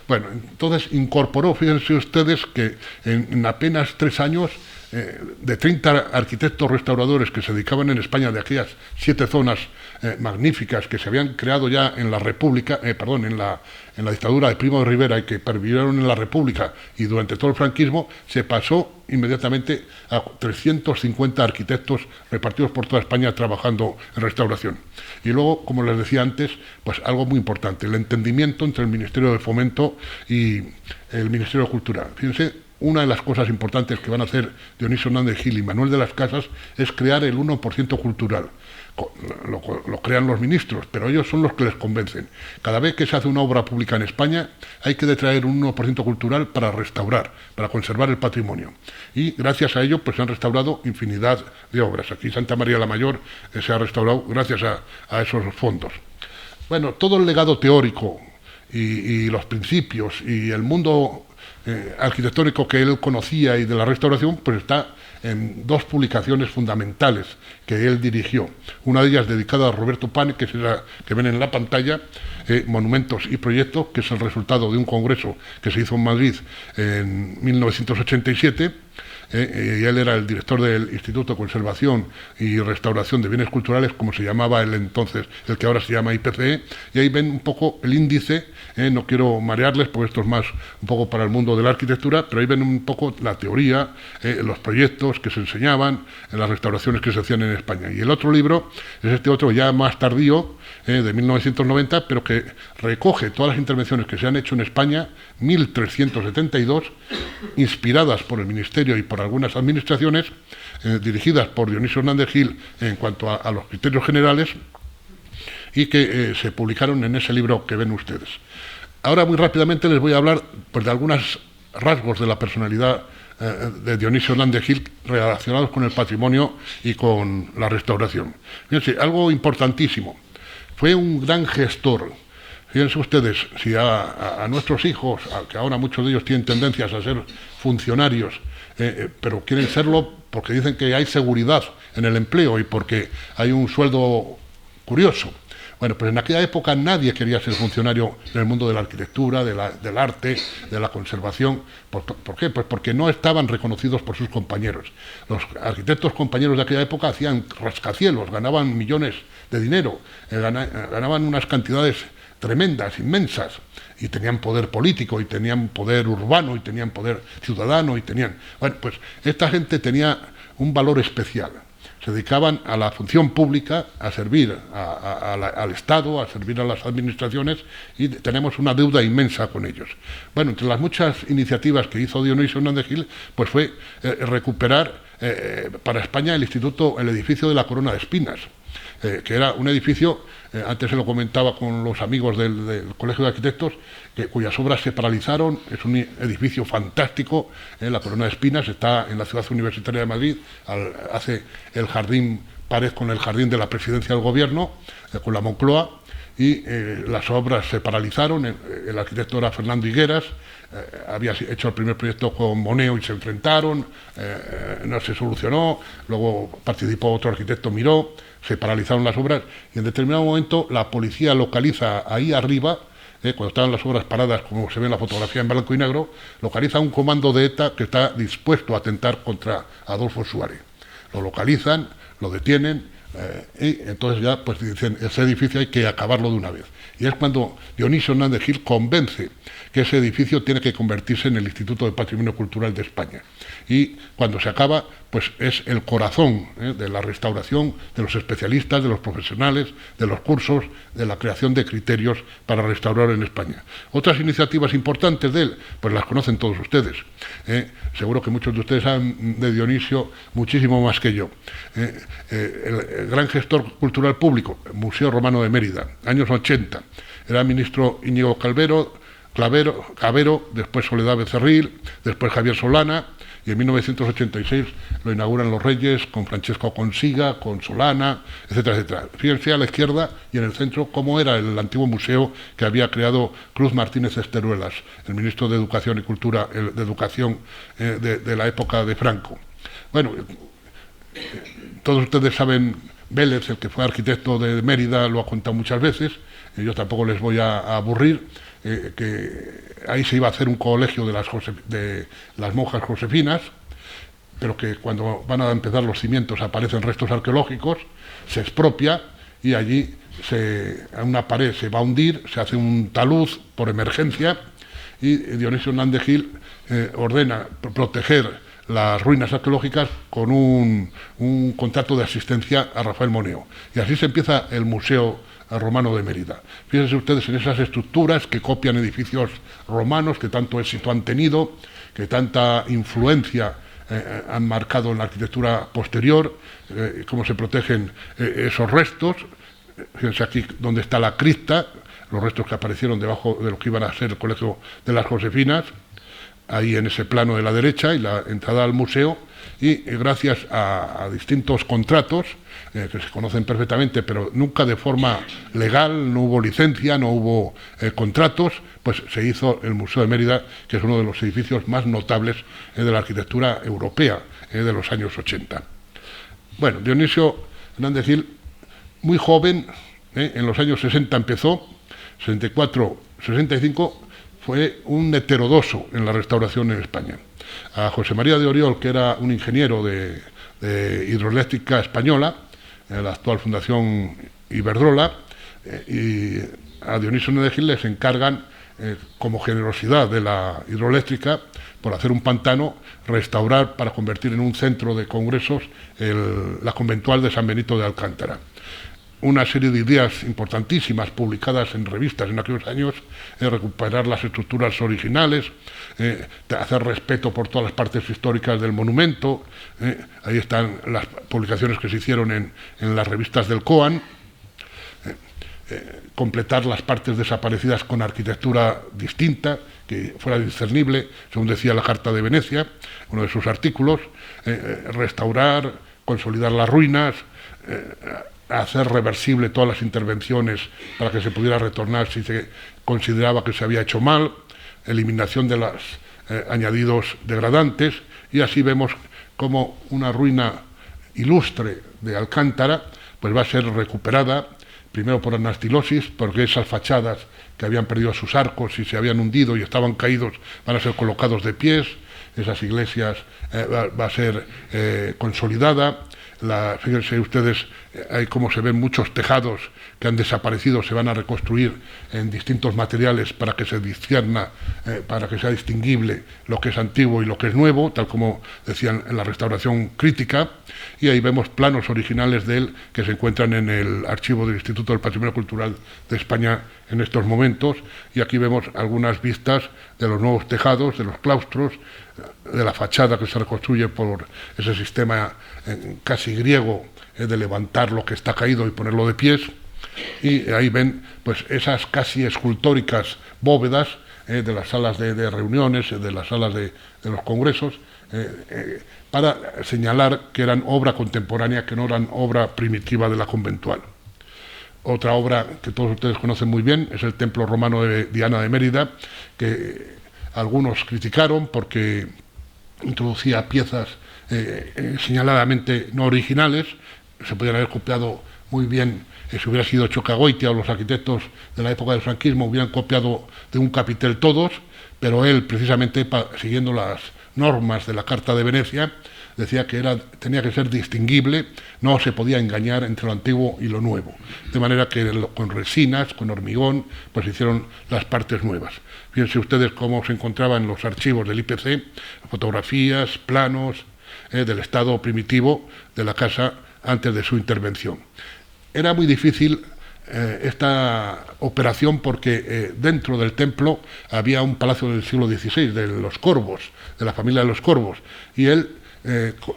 Bueno, entonces incorporó, fíjense ustedes, que en apenas 3 años, de 30 arquitectos restauradores que se dedicaban en España de aquellas 7 zonas magníficas que se habían creado ya en la República, en la dictadura de Primo de Rivera y que pervivieron en la República y durante todo el franquismo, se pasó inmediatamente a 350 arquitectos repartidos por toda España trabajando en restauración. Y luego, como les decía antes, pues algo muy importante, el entendimiento entre el Ministerio de Fomento y el Ministerio de Cultura. Fíjense, una de las cosas importantes que van a hacer Dionisio Hernández Gil y Manuel de las Casas es crear el 1% cultural. Lo crean los ministros, pero ellos son los que les convencen. Cada vez que se hace una obra pública en España hay que detraer un 1% cultural para restaurar, para conservar el patrimonio. Y gracias a ello pues se han restaurado infinidad de obras. Aquí Santa María la Mayor se ha restaurado gracias a esos fondos. Bueno, todo el legado teórico y los principios y el mundo arquitectónico que él conocía y de la restauración, pues está en 2 publicaciones fundamentales que él dirigió. Una de ellas dedicada a Roberto Pane, que es la que ven en la pantalla, Monumentos y Proyectos, que es el resultado de un congreso que se hizo en Madrid en 1987, y él era el director del Instituto de Conservación y Restauración de Bienes Culturales, como se llamaba él entonces, el que ahora se llama IPCE, y ahí ven un poco el índice, no quiero marearles porque esto es más un poco para el mundo de la arquitectura, pero ahí ven un poco la teoría, los proyectos que se enseñaban, las restauraciones que se hacían en España. Y el otro libro es este otro ya más tardío, de 1990, pero que recoge todas las intervenciones que se han hecho en España, 1372, inspiradas por el Ministerio y por algunas administraciones, dirigidas por Dionisio Hernández Gil en cuanto a los criterios generales, y que se publicaron en ese libro que ven ustedes. Ahora muy rápidamente les voy a hablar pues, de algunos rasgos de la personalidad de Dionisio Hernández Gil relacionados con el patrimonio y con la restauración. Fíjense, algo importantísimo, fue un gran gestor. Fíjense ustedes, si a nuestros hijos, que ahora muchos de ellos tienen tendencias a ser funcionarios, pero quieren serlo porque dicen que hay seguridad en el empleo y porque hay un sueldo curioso. Bueno, pues en aquella época nadie quería ser funcionario en el mundo de la arquitectura, del arte, de la conservación. ¿Por qué? Pues porque no estaban reconocidos por sus compañeros. Los arquitectos compañeros de aquella época hacían rascacielos, ganaban millones de dinero, ganaban unas cantidades tremendas, inmensas, y tenían poder político, y tenían poder urbano, y tenían poder ciudadano, y tenían... Bueno, pues esta gente tenía un valor especial. Se dedicaban a la función pública, a servir al Estado, a servir a las administraciones, y tenemos una deuda inmensa con ellos. Bueno, entre las muchas iniciativas que hizo Dionisio Hernández Gil, pues fue recuperar para España el edificio de la Corona de Espinas, que era un edificio, antes se lo comentaba con los amigos del Colegio de Arquitectos, cuyas obras se paralizaron. Es un edificio fantástico, la Corona de Espinas, está en la Ciudad Universitaria de Madrid, hace el jardín, pared con el jardín de la Presidencia del Gobierno, con la Moncloa, y las obras se paralizaron. El arquitecto era Fernando Higueras, había hecho el primer proyecto con Moneo y se enfrentaron, no se solucionó, luego participó otro arquitecto, Miró, se paralizaron las obras, y en determinado momento la policía localiza ahí arriba, cuando estaban las obras paradas, como se ve en la fotografía en blanco y negro, localiza un comando de ETA que está dispuesto a atentar contra Adolfo Suárez. Lo localizan, lo detienen, y entonces ya pues dicen, ese edificio hay que acabarlo de una vez. Y es cuando Dionisio Hernández Gil convence que ese edificio tiene que convertirse en el Instituto de Patrimonio Cultural de España. Y cuando se acaba, pues es el corazón de la restauración, de los especialistas, de los profesionales, de los cursos, de la creación de criterios para restaurar en España. Otras iniciativas importantes de él, pues las conocen todos ustedes. Seguro que muchos de ustedes saben de Dionisio muchísimo más que yo. El gran gestor cultural público, Museo Romano de Mérida, años 80. Era ministro Íñigo Cavero, después Soledad Becerril, después Javier Solana, y en 1986 lo inauguran los Reyes con Francesco Consiga, con Solana, etcétera, etcétera. Fíjense a la izquierda y en el centro cómo era el antiguo museo que había creado Cruz Martínez Esteruelas, el ministro de Educación y Cultura, de Educación de la época de Franco. Bueno, todos ustedes saben, Vélez, el que fue arquitecto de Mérida, lo ha contado muchas veces, yo tampoco les voy a aburrir, que ahí se iba a hacer un colegio de las monjas josefinas, pero que cuando van a empezar los cimientos aparecen restos arqueológicos, se expropia y allí a una pared se va a hundir, se hace un talud por emergencia, y Dionisio Hernández Gil ordena proteger las ruinas arqueológicas con un contrato de asistencia a Rafael Moneo. Y así se empieza el Museo Romano de Mérida. Fíjense ustedes en esas estructuras que copian edificios romanos que tanto éxito han tenido, que tanta influencia han marcado en la arquitectura posterior, cómo se protegen esos restos. Fíjense aquí donde está la cripta, los restos que aparecieron debajo de lo que iban a ser el Colegio de las Josefinas, ahí en ese plano de la derecha, y la entrada al museo, y gracias a distintos contratos que se conocen perfectamente, pero nunca de forma legal, no hubo licencia, no hubo contratos, pues se hizo el Museo de Mérida, que es uno de los edificios más notables de la arquitectura europea de los años 80. Bueno, Dionisio Hernández Gil, muy joven, en los años 60 empezó, 64, 65, fue un heterodoso en la restauración en España. A José María de Oriol, que era un ingeniero de hidroeléctrica española, en la actual Fundación Iberdrola, y a Dionisio Hernández Gil les encargan, como generosidad de la hidroeléctrica, por hacer un pantano, restaurar para convertir en un centro de congresos la conventual de San Benito de Alcántara. Una serie de ideas importantísimas publicadas en revistas en aquellos años, recuperar las estructuras originales, hacer respeto por todas las partes históricas del monumento. Ahí están las publicaciones que se hicieron en las revistas del COAN, completar las partes desaparecidas con arquitectura distinta, que fuera discernible, según decía la Carta de Venecia, uno de sus artículos, restaurar, consolidar las ruinas, hacer reversible todas las intervenciones para que se pudiera retornar si se consideraba que se había hecho mal, eliminación de los añadidos degradantes, y así vemos como una ruina ilustre de Alcántara pues va a ser recuperada, primero por anastilosis, porque esas fachadas que habían perdido sus arcos y se habían hundido y estaban caídos van a ser colocados de pies, esas iglesias va a ser consolidada. Fíjense ustedes, hay como se ven muchos tejados que han desaparecido, se van a reconstruir en distintos materiales para que se discierna, para que sea distinguible lo que es antiguo y lo que es nuevo, tal como decían en la restauración crítica, y ahí vemos planos originales de él que se encuentran en el archivo del Instituto del Patrimonio Cultural de España en estos momentos, y aquí vemos algunas vistas de los nuevos tejados, de los claustros, de la fachada que se reconstruye por ese sistema casi griego de levantar lo que está caído y ponerlo de pies, y ahí ven pues esas casi escultóricas bóvedas de las salas de reuniones, de las salas de los congresos, para señalar que eran obra contemporánea, que no eran obra primitiva de la conventual. Otra obra que todos ustedes conocen muy bien es el templo romano de Diana de Mérida, que algunos criticaron porque introducía piezas señaladamente no originales. Se podían haber copiado muy bien, si hubiera sido Chocagoitia o los arquitectos de la época del franquismo hubieran copiado de un capitel todos, pero él, precisamente siguiendo las normas de la Carta de Venecia, decía que tenía que ser distinguible, no se podía engañar entre lo antiguo y lo nuevo. De manera que con resinas, con hormigón, pues hicieron las partes nuevas. Fíjense ustedes cómo se encontraban en los archivos del IPC, fotografías, planos del estado primitivo de la casa antes de su intervención. Era muy difícil esta operación porque dentro del templo había un palacio del siglo XVI, de los Corvos, de la familia de los Corvos, y él,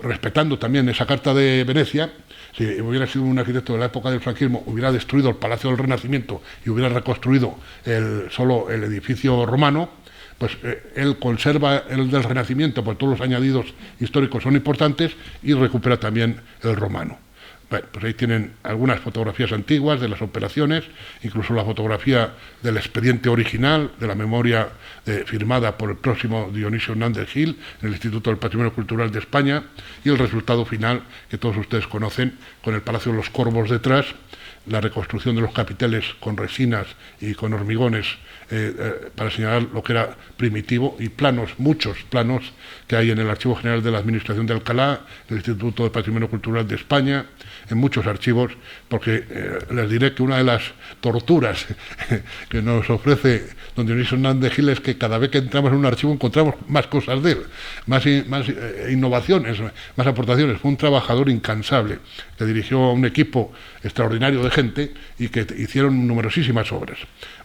respetando también esa Carta de Venecia, si hubiera sido un arquitecto de la época del franquismo, hubiera destruido el Palacio del Renacimiento y hubiera reconstruido solo el edificio romano, pues él conserva el del Renacimiento, porque todos los añadidos históricos son importantes, y recupera también el romano. Bueno, pues ahí tienen algunas fotografías antiguas de las operaciones, incluso la fotografía del expediente original, de la memoria firmada por el próximo Dionisio Hernández Gil en el Instituto del Patrimonio Cultural de España, y el resultado final que todos ustedes conocen, con el Palacio de los Corvos detrás, la reconstrucción de los capiteles con resinas y con hormigones para señalar lo que era primitivo, y planos, muchos planos que hay en el Archivo General de la Administración de Alcalá, en el Instituto de Patrimonio Cultural de España, en muchos archivos, porque les diré que una de las torturas que nos ofrece don Dionisio Hernández Gil es que cada vez que entramos en un archivo encontramos más cosas de él, más innovaciones, más aportaciones. Fue un trabajador incansable que dirigió a un equipo extraordinario de gente y que hicieron numerosísimas obras.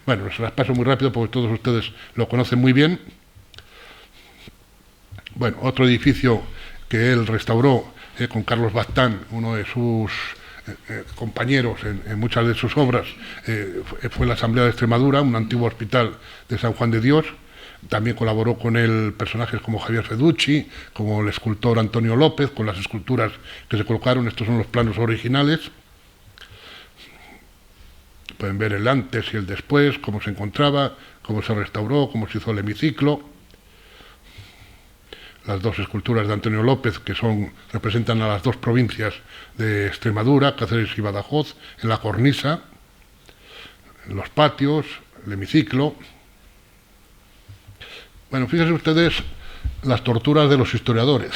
Bueno, se las paso muy rápido porque todos ustedes lo conocen muy bien. Bueno, otro edificio que él restauró con Carlos Baztán, uno de sus compañeros en muchas de sus obras, fue la Asamblea de Extremadura, un antiguo hospital de San Juan de Dios. También colaboró con él personajes como Javier Feducci, como el escultor Antonio López, con las esculturas que se colocaron. Estos son los planos originales. Pueden ver el antes y el después, cómo se encontraba, cómo se restauró, cómo se hizo el hemiciclo. Las dos esculturas de Antonio López, que representan a las dos provincias de Extremadura, Cáceres y Badajoz, en la cornisa, en los patios, el hemiciclo. Bueno, fíjense ustedes las torturas de los historiadores.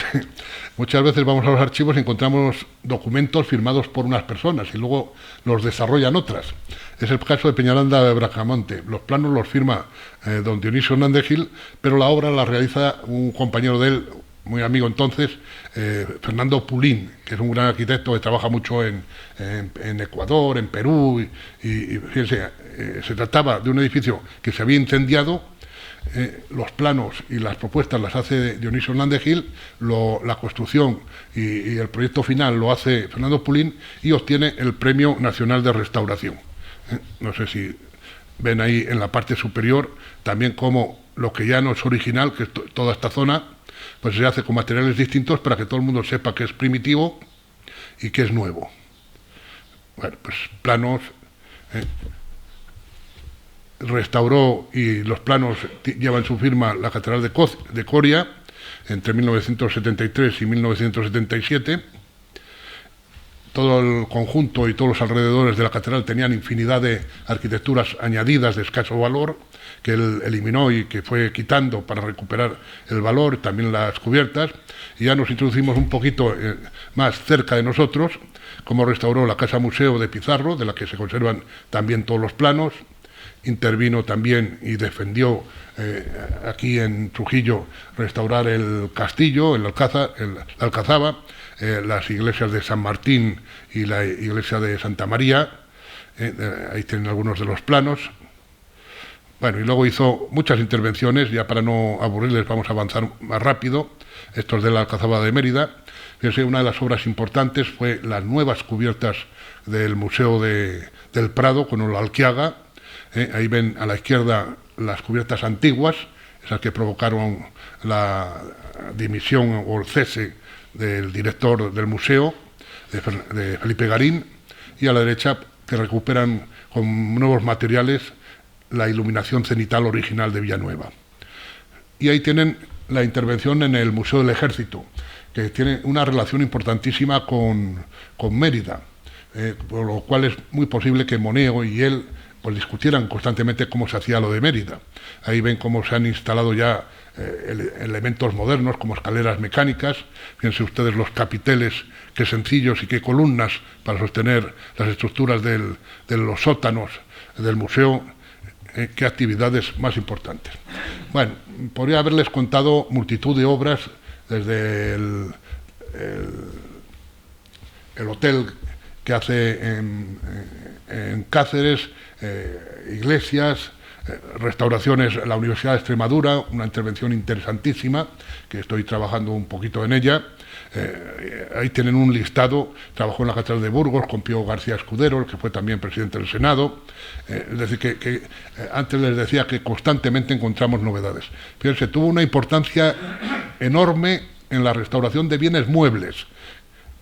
Muchas veces vamos a los archivos y encontramos documentos firmados por unas personas y luego los desarrollan otras. Es el caso de Peñaranda de Bracamonte. Los planos los firma don Dionisio Hernández Gil, pero la obra la realiza un compañero de él, muy amigo entonces, Fernando Pulín, que es un gran arquitecto que trabaja mucho en Ecuador, en Perú, y fíjense, se trataba de un edificio que se había incendiado. Los planos y las propuestas las hace Dionisio Hernández Gil, la construcción y el proyecto final lo hace Fernando Pulín, y obtiene el Premio Nacional de Restauración. No sé si ven ahí en la parte superior también como lo que ya no es original, que es toda esta zona, pues se hace con materiales distintos para que todo el mundo sepa que es primitivo y que es nuevo. Bueno, pues planos... Restauró, y los planos llevan su firma, la Catedral de Coria entre 1973 y 1977. todo el conjunto y todos los alrededores de la catedral tenían infinidad de arquitecturas añadidas de escaso valor, que él eliminó y que fue quitando para recuperar el valor, también las cubiertas, y ya nos introducimos un poquito más cerca de nosotros, como restauró la Casa Museo de Pizarro, de la que se conservan también todos los planos. Intervino también y defendió aquí en Trujillo restaurar el castillo, la Alcazaba, las iglesias de San Martín y la iglesia de Santa María. Ahí tienen algunos de los planos. Bueno, y luego hizo muchas intervenciones, ya para no aburrirles vamos a avanzar más rápido. Esto es de la Alcazaba de Mérida. Fíjense, una de las obras importantes fue las nuevas cubiertas del Museo del Prado con la Alquiaga. Ahí ven a la izquierda las cubiertas antiguas, esas que provocaron la dimisión o el cese del director del museo, de Felipe Garín, y a la derecha que recuperan con nuevos materiales la iluminación cenital original de Villanueva. Y ahí tienen la intervención en el Museo del Ejército, que tiene una relación importantísima con Mérida, por lo cual es muy posible que Moneo y él pues discutieran constantemente cómo se hacía lo de Mérida. Ahí ven cómo se han instalado ya elementos modernos como escaleras mecánicas. Fíjense ustedes los capiteles, qué sencillos y qué columnas para sostener las estructuras de los sótanos del museo. Qué actividades más importantes. Bueno, podría haberles contado multitud de obras, desde el hotel que hace en Cáceres, iglesias, restauraciones, la Universidad de Extremadura, una intervención interesantísima, que estoy trabajando un poquito en ella. Ahí tienen un listado. Trabajó en la Catedral de Burgos con Pío García Escudero, el que fue también presidente del Senado. Es decir, que antes les decía que constantemente encontramos novedades. Fíjense, tuvo una importancia enorme en la restauración de bienes muebles,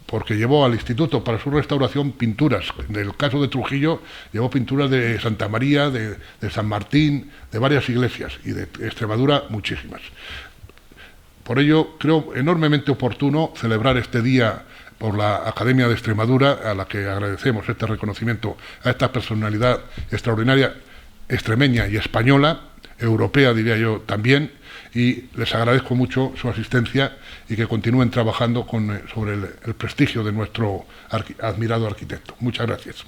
porque llevó al Instituto para su restauración pinturas. En el caso de Trujillo, llevó pinturas de Santa María, de San Martín, de varias iglesias, y de Extremadura muchísimas. Por ello, creo enormemente oportuno celebrar este día por la Academia de Extremadura, a la que agradecemos este reconocimiento a esta personalidad extraordinaria, extremeña y española, europea diría yo también, y les agradezco mucho su asistencia y que continúen trabajando sobre el prestigio de nuestro admirado arquitecto. Muchas gracias.